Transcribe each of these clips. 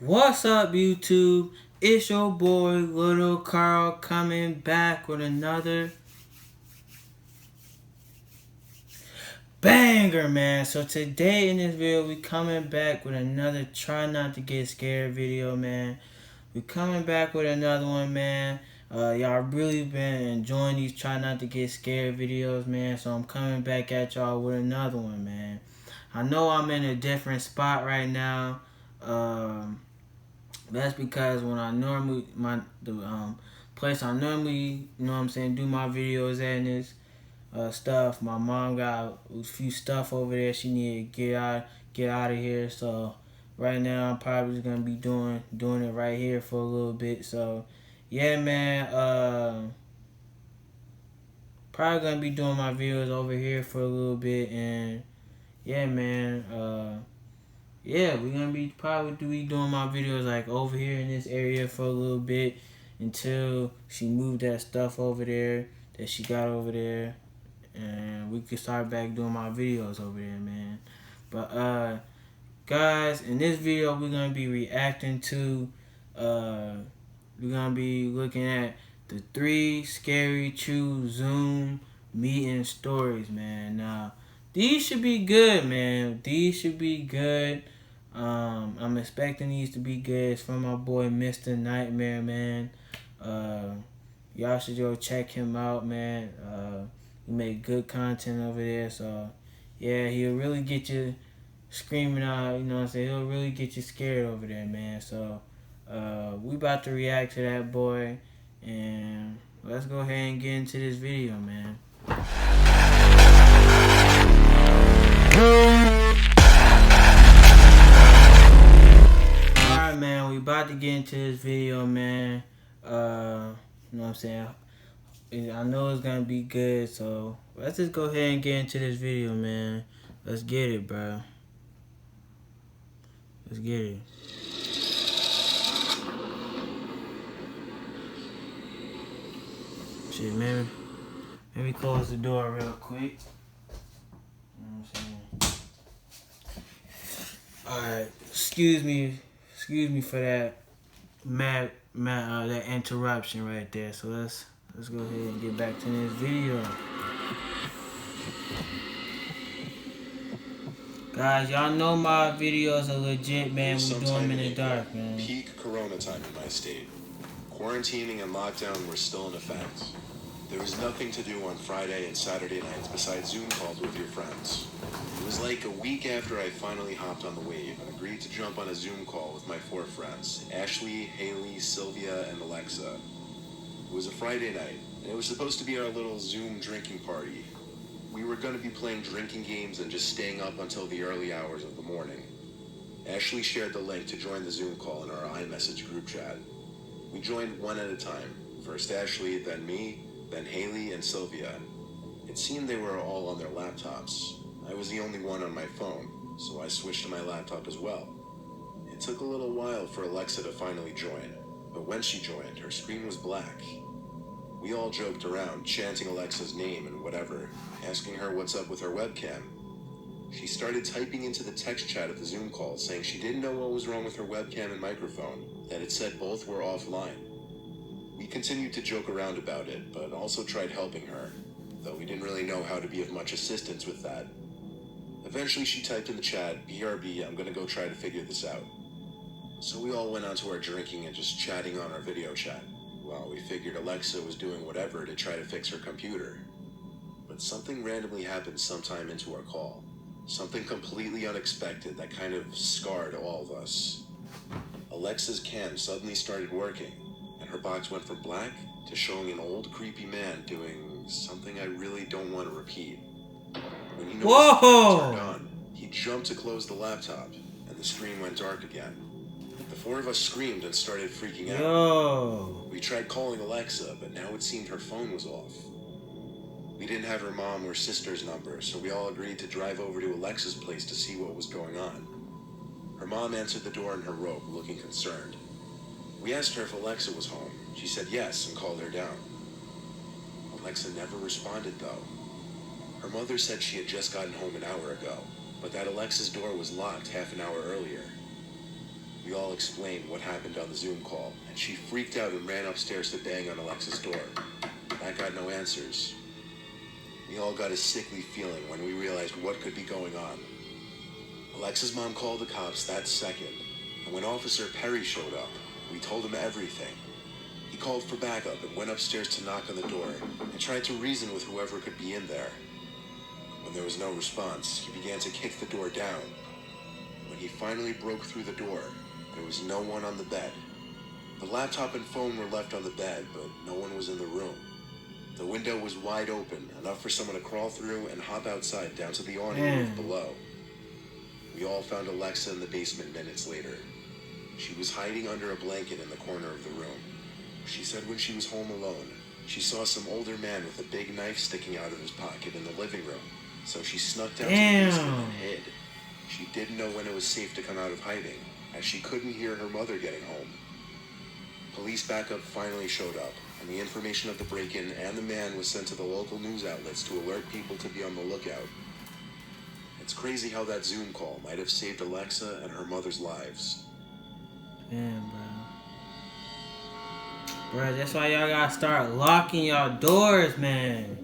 What's up, YouTube? It's your boy, Little Carl, coming back with another banger, man. So today in this video, we coming back with another try not to get scared video, man. We coming back with another one, man. Y'all really been enjoying these try not to get scared videos, man. So I'm coming back at y'all with another one, man. I know I'm in a different spot right now. That's because when I normally the place I normally, do my videos at and this stuff. My mom got a few stuff over there. She need to get out of here. So right now I'm probably just gonna be doing it right here for a little bit. So yeah, man. Probably gonna be doing my videos over here for a little bit, and yeah, man. Yeah, we're gonna be probably doing my videos like over here in this area for a little bit until she moved that stuff over there that she got over there, and we can start back doing my videos over there, man. But guys, in this video we're gonna be reacting to we're gonna be looking at the 3 scary true Zoom meeting stories, man. Now these should be good, man. These should be good. I'm expecting these to be good. It's from my boy Mr. Nightmare, man. Y'all should go check him out, man. He make good content over there, so yeah, he'll really get you screaming out, you know what I'm saying? He'll really get you scared over there, man. So we about to react to that boy, and let's go ahead and get into this video, man. Alright, man, we about to get into this video, man. You know what I'm saying? I know it's gonna be good, so let's just go ahead and get into this video, man. Let's get it, bro. Let's get it. Shit, man. Let me close the door real quick. You know what I'm saying? Alright, excuse me for that that interruption right there. So let's go ahead and get back to this video. Guys, y'all know my videos are legit, man. We do them in the dark, man. Peak corona time in my state. Quarantining and lockdown were still in effect. There was nothing to do on Friday and Saturday nights besides Zoom calls with your friends. It was like a week after I finally hopped on the wave and agreed to jump on a Zoom call with my 4 friends, Ashley, Haley, Sylvia, and Alexa. It was a Friday night, and it was supposed to be our little Zoom drinking party. We were going to be playing drinking games and just staying up until the early hours of the morning. Ashley shared the link to join the Zoom call in our iMessage group chat. We joined one at a time. First Ashley, then me, then Haley and Sylvia. It seemed they were all on their laptops. I was the only one on my phone, so I switched to my laptop as well. It took a little while for Alexa to finally join, but when she joined, her screen was black. We all joked around, chanting Alexa's name and whatever, asking her what's up with her webcam. She started typing into the text chat of the Zoom call, saying she didn't know what was wrong with her webcam and microphone, that it said both were offline. We continued to joke around about it, but also tried helping her, though we didn't really know how to be of much assistance with that. Eventually she typed in the chat, "BRB, I'm gonna go try to figure this out." So we all went on to our drinking and just chatting on our video chat, while we figured Alexa was doing whatever to try to fix her computer. But something randomly happened sometime into our call. Something completely unexpected that kind of scarred all of us. Alexa's cam suddenly started working, and her box went from black to showing an old creepy man doing something I really don't want to repeat. When he noticed the camera turned on, he jumped to close the laptop, and the screen went dark again. The 4 of us screamed and started freaking out. Yo. We tried calling Alexa, but now it seemed her phone was off. We didn't have her mom or sister's number, so we all agreed to drive over to Alexa's place to see what was going on. Her mom answered the door in her robe, looking concerned. We asked her if Alexa was home. She said yes and called her down. Alexa never responded, though. Her mother said she had just gotten home an hour ago, but that Alexa's door was locked half an hour earlier. We all explained what happened on the Zoom call, and she freaked out and ran upstairs to bang on Alexa's door. I got no answers. We all got a sickly feeling when we realized what could be going on. Alexa's mom called the cops that second, and when Officer Perry showed up, we told him everything. He called for backup and went upstairs to knock on the door and tried to reason with whoever could be in there. When there was no response, he began to kick the door down. When he finally broke through the door, there was no one on the bed. The laptop and phone were left on the bed, but no one was in the room. The window was wide open, enough for someone to crawl through and hop outside down to the awning roof below. We all found Alexa in the basement minutes later. She was hiding under a blanket in the corner of the room. She said when she was home alone, she saw some older man with a big knife sticking out of his pocket in the living room, so she snuck down to the basement and hid. She didn't know when it was safe to come out of hiding, as she couldn't hear her mother getting home. Police backup finally showed up, and the information of the break-in and the man was sent to the local news outlets to alert people to be on the lookout. It's crazy how that Zoom call might have saved Alexa and her mother's lives. Damn, bro. Bro, that's why y'all gotta start locking y'all doors, man.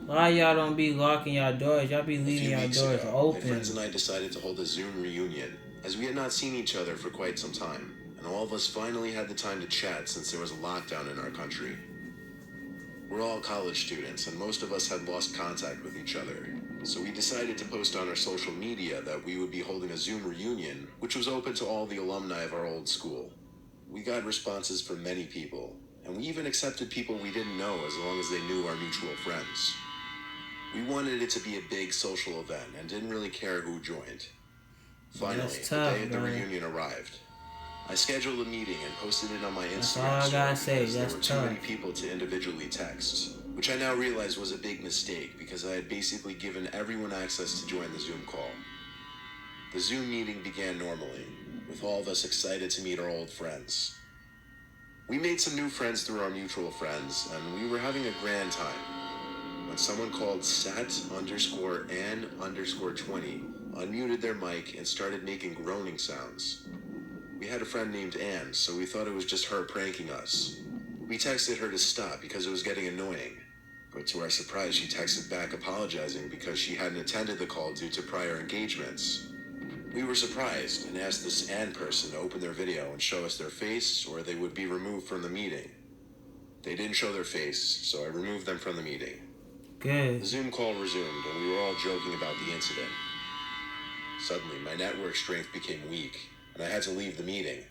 Why y'all don't be locking y'all doors? Y'all be leaving y'all doors open. My friends and I decided to hold a Zoom reunion, as we had not seen each other for quite some time, and all of us finally had the time to chat since there was a lockdown in our country. We're all college students, and most of us had lost contact with each other, so we decided to post on our social media that we would be holding a Zoom reunion, which was open to all the alumni of our old school. We got responses from many people, and we even accepted people we didn't know as long as they knew our mutual friends. We wanted it to be a big social event and didn't really care who joined. Finally, the day of the reunion arrived. I scheduled a meeting and posted it on my Instagram story because there were too many people to individually text, which I now realize was a big mistake because I had basically given everyone access to join the Zoom call. The Zoom meeting began normally, with all of us excited to meet our old friends. We made some new friends through our mutual friends, and we were having a grand time when someone called Sat_Ann_20 unmuted their mic and started making groaning sounds. We had a friend named Ann, so we thought it was just her pranking us. We texted her to stop because it was getting annoying, but to our surprise she texted back apologizing because she hadn't attended the call due to prior engagements. We were surprised and asked this Ann person to open their video and show us their face or they would be removed from the meeting. They didn't show their face, so I removed them from the meeting. Good. The Zoom call resumed and we were all joking about the incident. Suddenly, my network strength became weak and I had to leave the meeting.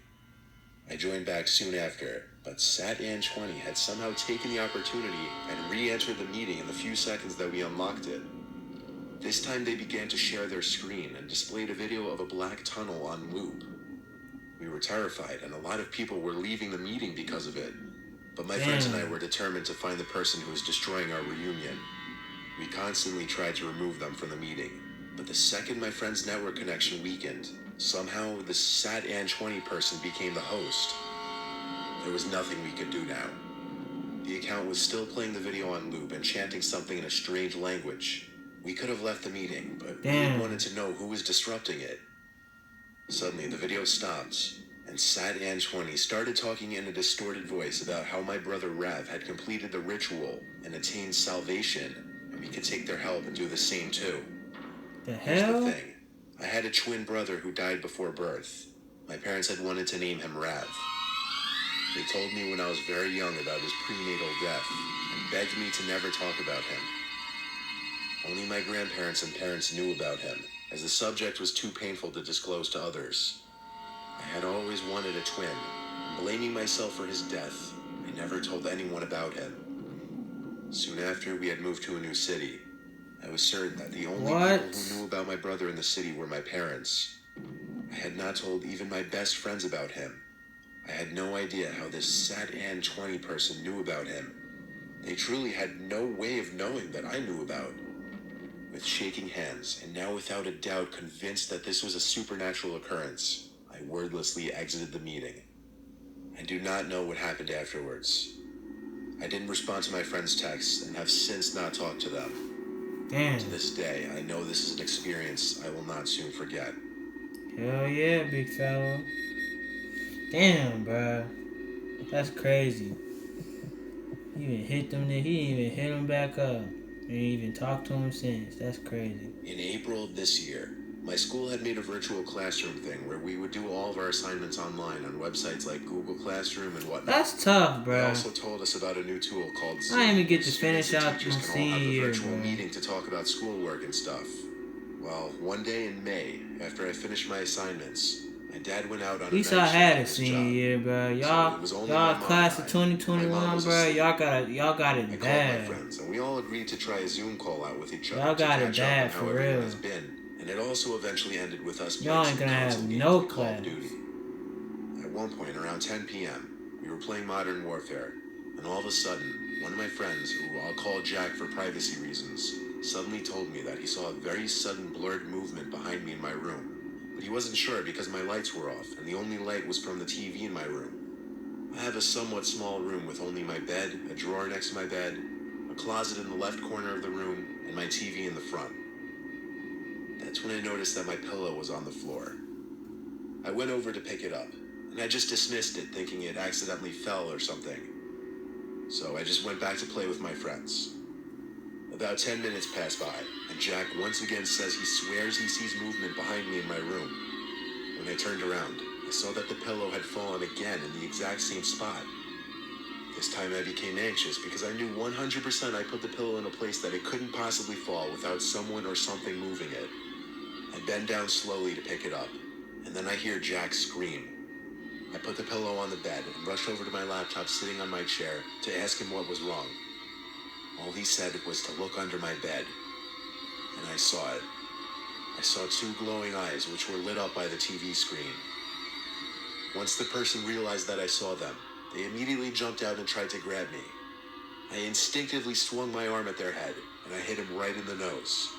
I joined back soon after, but SatAn20 had somehow taken the opportunity and re-entered the meeting in the few seconds that we unlocked it. This time they began to share their screen and displayed a video of a black tunnel on loop. We were terrified and a lot of people were leaving the meeting because of it, but my friends and I were determined to find the person who was destroying our reunion. We constantly tried to remove them from the meeting, but the second my friend's network connection weakened, somehow the SatAn20 person became the host. There was nothing we could do now. The account was still playing the video on loop and chanting something in a strange language. We could have left the meeting, but we wanted to know who was disrupting it. Suddenly, the video stopped, and SatAn20 started talking in a distorted voice about how my brother Rav had completed the ritual and attained salvation, and we could take their help and do the same too. Here's the thing. I had a twin brother who died before birth. My parents had wanted to name him Rav. They told me when I was very young about his prenatal death, and begged me to never talk about him. Only my grandparents and parents knew about him, as the subject was too painful to disclose to others. I had always wanted a twin, and blaming myself for his death, I never told anyone about him. Soon after, we had moved to a new city. I was certain that the only people who knew about my brother in the city were my parents. I had not told even my best friends about him. I had no idea how this SatAn20 person knew about him. They truly had no way of knowing that I knew about. With shaking hands, and now without a doubt convinced that this was a supernatural occurrence, I wordlessly exited the meeting. I do not know what happened afterwards. I didn't respond to my friends' texts and have since not talked to them. To this day, I know this is an experience I will not soon forget. Hell yeah, big fella. Damn, bro. That's crazy. He even hit them there. He didn't even hit him back up. Ain't even talked to him since. That's crazy. In April of this year, my school had made a virtual classroom thing where we would do all of our assignments online on websites like Google Classroom and whatnot. That's tough, They bro. also told us about a new tool called Zoom. I didn't even get to Students finish and out teachers my can all senior have a year, virtual bro. meeting to talk about schoolwork and stuff. Well, one day in May, after I finished my assignments, my dad went out on At least a night I shift had at a his senior job. year, bro. So it was only my Y'all mom class and of I. My mom 2021, was bro. asleep. Y'all got it I called my bad. friends, and we all agreed to try a Zoom call out with each other Y'all to got it catch up on bad how for everyone real. has been. And it also eventually ended with us Y'all playing ain't some gonna have console games no like Call class. of Duty. At one point, around 10 p.m., we were playing Modern Warfare, and all of a sudden, one of my friends, who I'll call Jack for privacy reasons, suddenly told me that he saw a very sudden blurred movement behind me in my room. But he wasn't sure because my lights were off, and the only light was from the TV in my room. I have a somewhat small room with only my bed, a drawer next to my bed, a closet in the left corner of the room, and my TV in the front. That's when I noticed that my pillow was on the floor. I went over to pick it up, and I just dismissed it, thinking it accidentally fell or something. So I just went back to play with my friends. About 10 minutes passed by, and Jack once again says he swears he sees movement behind me in my room. When I turned around, I saw that the pillow had fallen again in the exact same spot. This time I became anxious because I knew 100% I put the pillow in a place that it couldn't possibly fall without someone or something moving it. I bend down slowly to pick it up, and then I hear Jack scream. I put the pillow on the bed and rushed over to my laptop sitting on my chair to ask him what was wrong. All he said was to look under my bed, and I saw it. I saw two glowing eyes which were lit up by the TV screen. Once the person realized that I saw them, they immediately jumped out and tried to grab me. I instinctively swung my arm at their head, and I hit him right in the nose.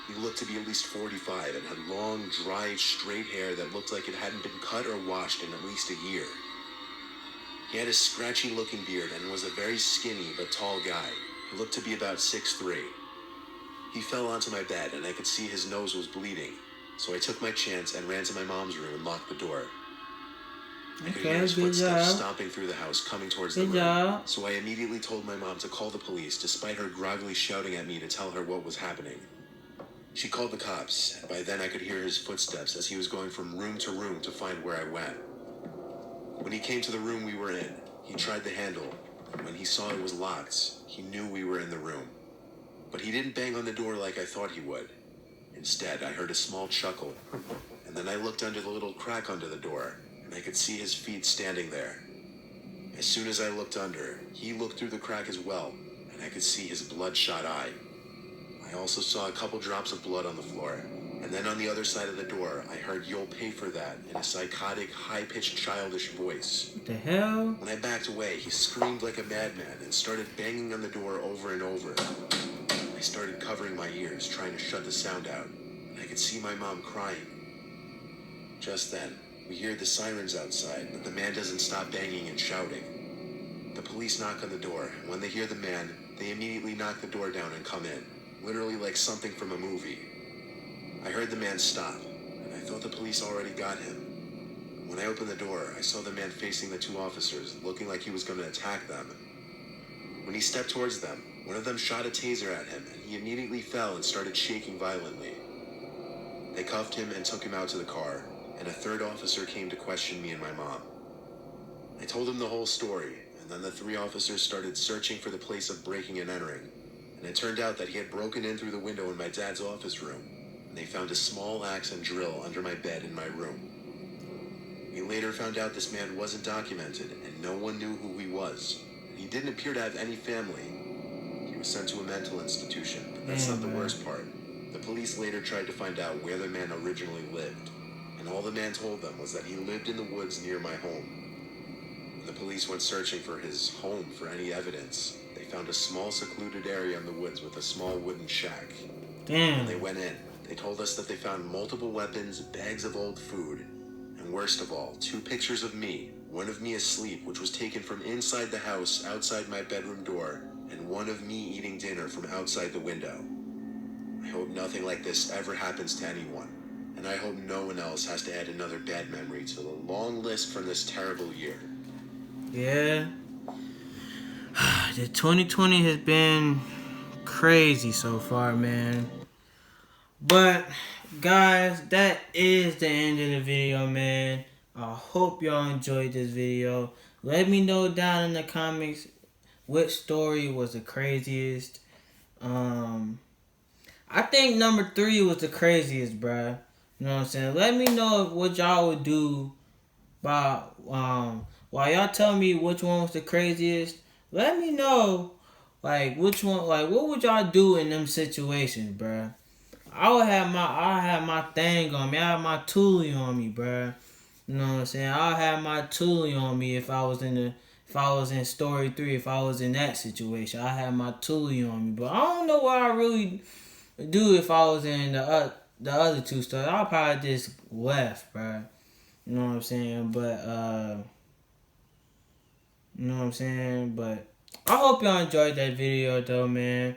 He looked to be at least 45 and had long, dry, straight hair that looked like it hadn't been cut or washed in at least a year. He had a scratchy-looking beard and was a very skinny but tall guy. He looked to be about 6'3". He fell onto my bed and I could see his nose was bleeding, so I took my chance and ran to my mom's room and locked the door. I could hear his footsteps stomping through the house coming towards the room, so I immediately told my mom to call the police despite her groggily shouting at me to tell her what was happening. She called the cops, and by then I could hear his footsteps as he was going from room to room to find where I went. When he came to the room we were in, he tried the handle, and when he saw it was locked, he knew we were in the room. But he didn't bang on the door like I thought he would. Instead, I heard a small chuckle, and then I looked under the little crack under the door, and I could see his feet standing there. As soon as I looked under, he looked through the crack as well, and I could see his bloodshot eye. I also saw a couple drops of blood on the floor, and then on the other side of the door, I heard "You'll pay for that" in a psychotic, high-pitched, childish voice. What the hell? When I backed away, he screamed like a madman and started banging on the door over and over. I started covering my ears, trying to shut the sound out, and I could see my mom crying. Just then, we hear the sirens outside, but the man doesn't stop banging and shouting. The police knock on the door, and when they hear the man, they immediately knock the door down and come in. Literally like something from a movie. I heard the man stop, and I thought the police already got him. When I opened the door, I saw the man facing the two officers, looking like he was going to attack them. When he stepped towards them, one of them shot a taser at him, and he immediately fell and started shaking violently. They cuffed him and took him out to the car, and a third officer came to question me and my mom. I told him the whole story, and then the three officers started searching for the place of breaking and entering. And it turned out that he had broken in through the window in my dad's office room, and they found a small axe and drill under my bed in my room. We later found out this man wasn't documented, and no one knew who he was. And he didn't appear to have any family. He was sent to a mental institution, but that's not the worst part. The police later tried to find out where the man originally lived, and all the man told them was that he lived in the woods near my home. When the police went searching for his home for any evidence, they found a small secluded area in the woods with a small wooden shack. Damn. When they went in, they told us that they found multiple weapons, bags of old food, and worst of all, 2 pictures of me, one of me asleep, which was taken from inside the house outside my bedroom door, and one of me eating dinner from outside the window. I hope nothing like this ever happens to anyone, and and I hope no one else has to add another bad memory to the long list from this terrible year. Yeah. The 2020 has been crazy so far, man. But guys, that is the end of the video, man. I hope y'all enjoyed this video. Let me know down in the comments which story was the craziest. I think number 3 was the craziest, bruh. You know what I'm saying? Let me know what y'all would do by while y'all tell me which one was the craziest. Let me know which one, what would y'all do in them situations, bruh. I have my thing on me. I have my toolie on me, bruh. You know what I'm saying? I'll have my toolie on me if I was in story 3, if I was in that situation. I have my toolie on me. But I don't know what I really do if I was in the other 2 stories. I'll probably just left, bruh. You know what I'm saying? But you know what I'm saying? But I hope y'all enjoyed that video though, man.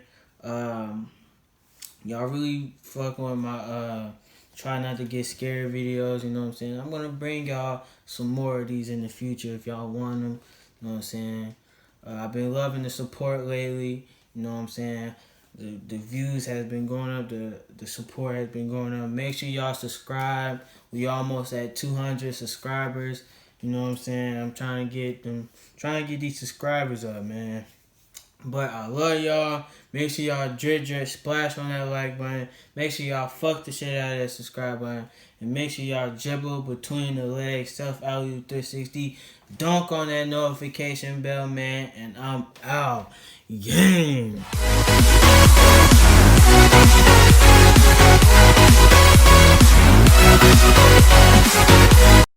Y'all really fucking with my try not to get scared videos, you know what I'm saying? I'm gonna bring y'all some more of these in the future if y'all want them, you know what I'm saying? I've been loving the support lately, you know what I'm saying? The views has been going up, the support has been going up. Make sure y'all subscribe. We almost at 200 subscribers, you know what I'm saying? I'm trying to get these subscribers up, man. But I love y'all. Make sure y'all drip splash on that like button. Make sure y'all fuck the shit out of that subscribe button. And make sure y'all dribble between the legs. Self alley 360. Dunk on that notification bell, man. And I'm out. Game.